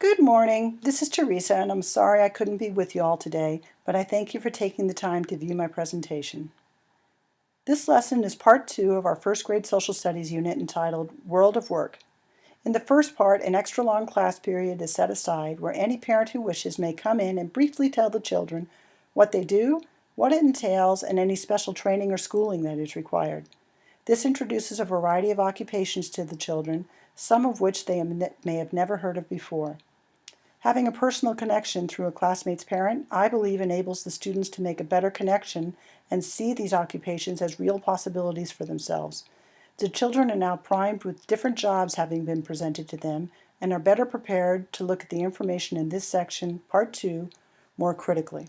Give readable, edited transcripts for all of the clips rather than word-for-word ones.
Good morning. This is Teresa, and I'm sorry I couldn't be with you all today, but I thank you for taking the time to view my presentation. This lesson is part 2 of our first grade social studies unit entitled World of Work. In the first part, an extra long class period is set aside where any parent who wishes may come in and briefly tell the children what they do, what it entails, and any special training or schooling that is required. This introduces a variety of occupations to the children, some of which they may have never heard of before. Having a personal connection through a classmate's parent, I believe, enables the students to make a better connection and see these occupations as real possibilities for themselves. The children are now primed with different jobs having been presented to them and are better prepared to look at the information in this section, part 2, more critically.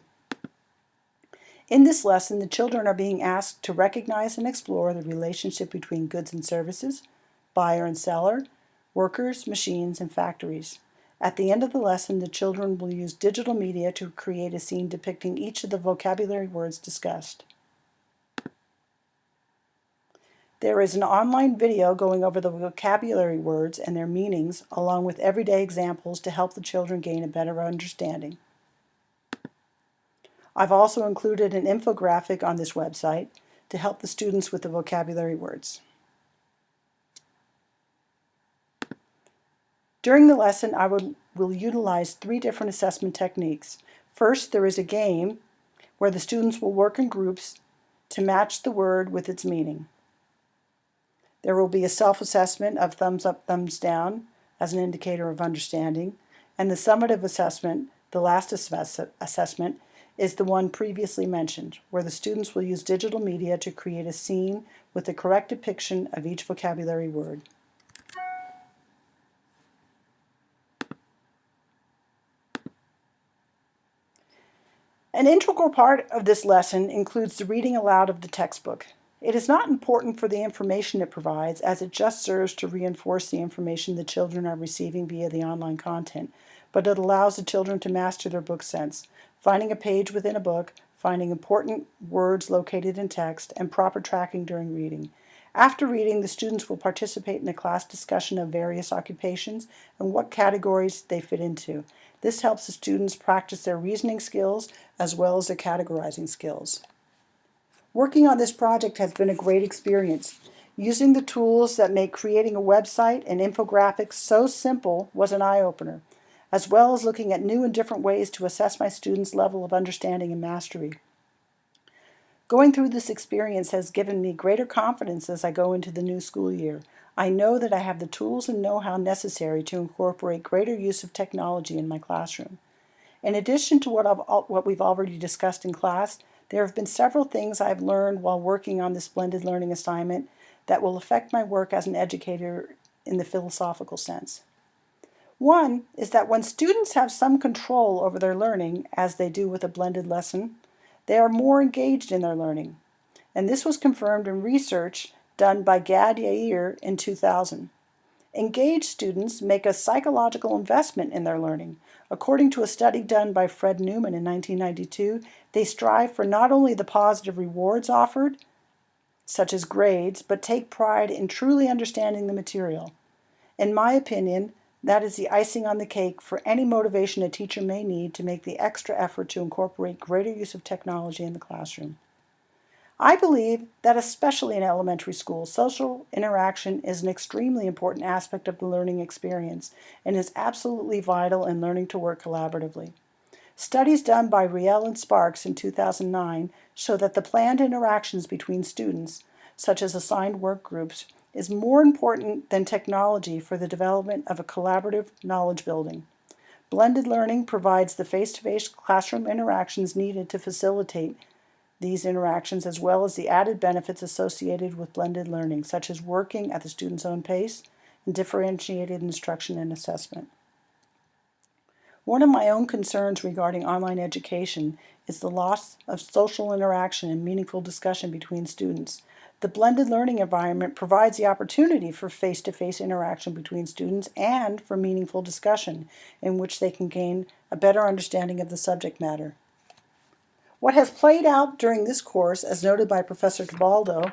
In this lesson, the children are being asked to recognize and explore the relationship between goods and services, buyer and seller, workers, machines, and factories. At the end of the lesson, the children will use digital media to create a scene depicting each of the vocabulary words discussed. There is an online video going over the vocabulary words and their meanings, along with everyday examples to help the children gain a better understanding. I've also included an infographic on this website to help the students with the vocabulary words. During the lesson, I will utilize 3 different assessment techniques. First, there is a game where the students will work in groups to match the word with its meaning. There will be a self-assessment of thumbs up, thumbs down as an indicator of understanding, and the summative assessment, the last assessment, is the one previously mentioned, where the students will use digital media to create a scene with the correct depiction of each vocabulary word. An integral part of this lesson includes the reading aloud of the textbook. It is not important for the information it provides, as it just serves to reinforce the information the children are receiving via the online content, but it allows the children to master their book sense, finding a page within a book, finding important words located in text, and proper tracking during reading. After reading, the students will participate in a class discussion of various occupations and what categories they fit into. This helps the students practice their reasoning skills as well as their categorizing skills. Working on this project has been a great experience. Using the tools that make creating a website and infographics so simple was an eye-opener, as well as looking at new and different ways to assess my students' level of understanding and mastery. Going through this experience has given me greater confidence as I go into the new school year. I know that I have the tools and know-how necessary to incorporate greater use of technology in my classroom. In addition to what we've already discussed in class, there have been several things I've learned while working on this blended learning assignment that will affect my work as an educator in the philosophical sense. One is that when students have some control over their learning, as they do with a blended lesson, they are more engaged in their learning. And this was confirmed in research done by Gad Yair in 2000. Engaged students make a psychological investment in their learning. According to a study done by Fred Newman in 1992, they strive for not only the positive rewards offered, such as grades, but take pride in truly understanding the material. In my opinion, that is the icing on the cake for any motivation a teacher may need to make the extra effort to incorporate greater use of technology in the classroom. I believe that especially in elementary school, social interaction is an extremely important aspect of the learning experience and is absolutely vital in learning to work collaboratively. Studies done by Riel and Sparks in 2009 show that the planned interactions between students, such as assigned work groups, is more important than technology for the development of a collaborative knowledge building. Blended learning provides the face-to-face classroom interactions needed to facilitate these interactions, as well as the added benefits associated with blended learning, such as working at the student's own pace and differentiated instruction and assessment. One of my own concerns regarding online education is the loss of social interaction and meaningful discussion between students. The blended learning environment provides the opportunity for face-to-face interaction between students and for meaningful discussion in which they can gain a better understanding of the subject matter. What has played out during this course, as noted by Professor Cabaldo,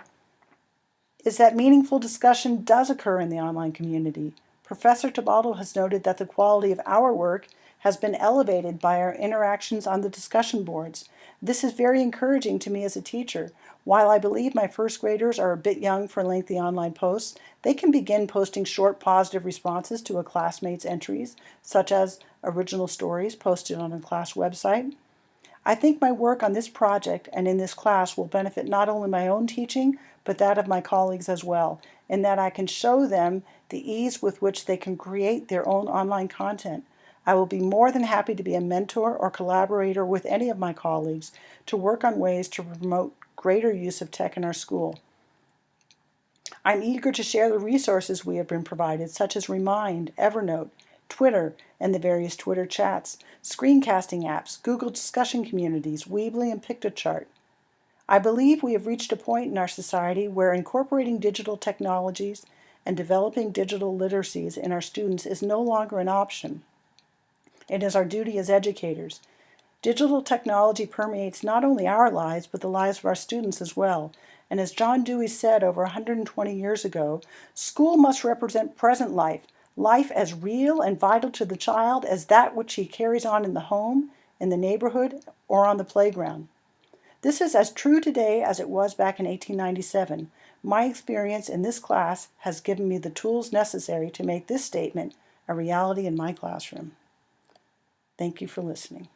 is that meaningful discussion does occur in the online community. Professor Tabaldo has noted that the quality of our work has been elevated by our interactions on the discussion boards. This is very encouraging to me as a teacher. While I believe my first graders are a bit young for lengthy online posts, they can begin posting short positive responses to a classmate's entries, such as original stories posted on a class website. I think my work on this project and in this class will benefit not only my own teaching, but that of my colleagues as well, in that I can show them the ease with which they can create their own online content. I will be more than happy to be a mentor or collaborator with any of my colleagues to work on ways to promote greater use of tech in our school. I'm eager to share the resources we have been provided, such as Remind, Evernote, Twitter, and the various Twitter chats, screencasting apps, Google discussion communities, Weebly, and Pictochart. I believe we have reached a point in our society where incorporating digital technologies and developing digital literacies in our students is no longer an option. It is our duty as educators. Digital technology permeates not only our lives, but the lives of our students as well. And as John Dewey said over 120 years ago, school must represent present life, life as real and vital to the child as that which he carries on in the home, in the neighborhood, or on the playground. This is as true today as it was back in 1897. My experience in this class has given me the tools necessary to make this statement a reality in my classroom. Thank you for listening.